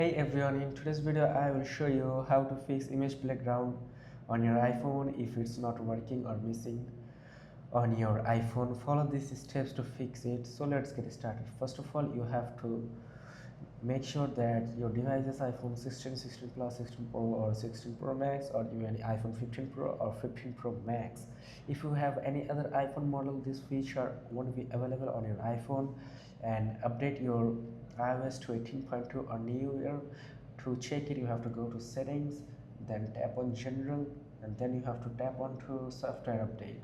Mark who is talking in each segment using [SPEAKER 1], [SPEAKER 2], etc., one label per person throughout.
[SPEAKER 1] Hey everyone, in today's video I will show you how to fix image background on your iPhone if it's not working or missing on your iPhone. Follow these steps to fix it. So let's get started. First of all, you have to make sure that your device is iPhone 16, 16 Plus, 16 Pro or 16 Pro Max, or even iPhone 15 Pro or 15 Pro Max. If you have any other iPhone model, this feature won't be available on your iPhone. And update your iOS to 18.2 or newer. To check it, you have to go to settings, then tap on general, and then you have to tap onto software update.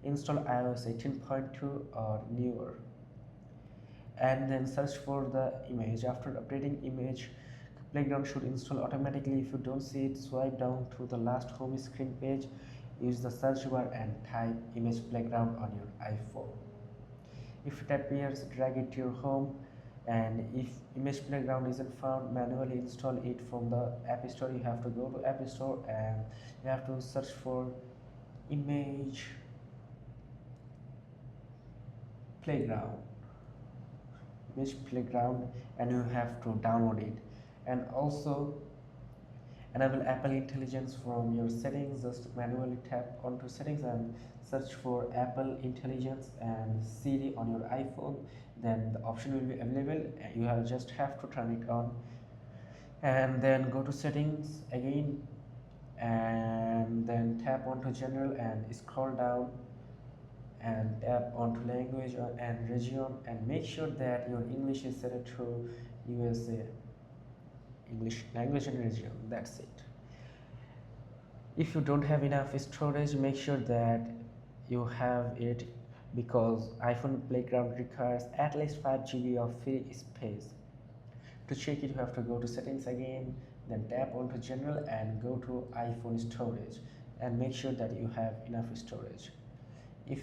[SPEAKER 1] Install iOS 18.2 or newer, and then search for the image. After updating image, Playground should install automatically. If you don't see it, swipe down to the last home screen page, use the search bar and type image playground on your iPhone. If it appears, drag it to your home, and if image playground isn't found, manually install it from the App Store. You have to go to App Store and you have to search for image playground and you have to download it. And also enable Apple Intelligence from your settings. Just manually tap onto settings and search for Apple Intelligence and Siri on your iPhone. Then the option will be available. You just have to turn it on, and then go to settings again, and then tap onto general and scroll down and tap onto language and region, and make sure that your English is set to USA, English language and region. That's it. If you don't have enough storage, make sure that you have it, because iPhone Playground requires at least 5 GB of free space. To check it, you have to go to settings again, then tap onto general and go to iPhone storage, and make sure that you have enough storage. If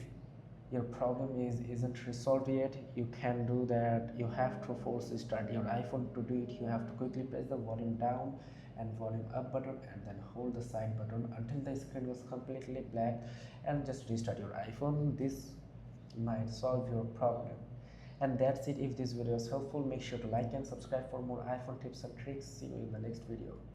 [SPEAKER 1] your problem isn't resolved yet, you can do that. You have to force start your iPhone. To do it, you have to quickly press the volume down and volume up button, and then hold the side button until the screen was completely black, and just restart your iPhone. This might solve your problem. And that's it. If this video is helpful, make sure to like and subscribe for more iPhone tips and tricks. See you in the next video.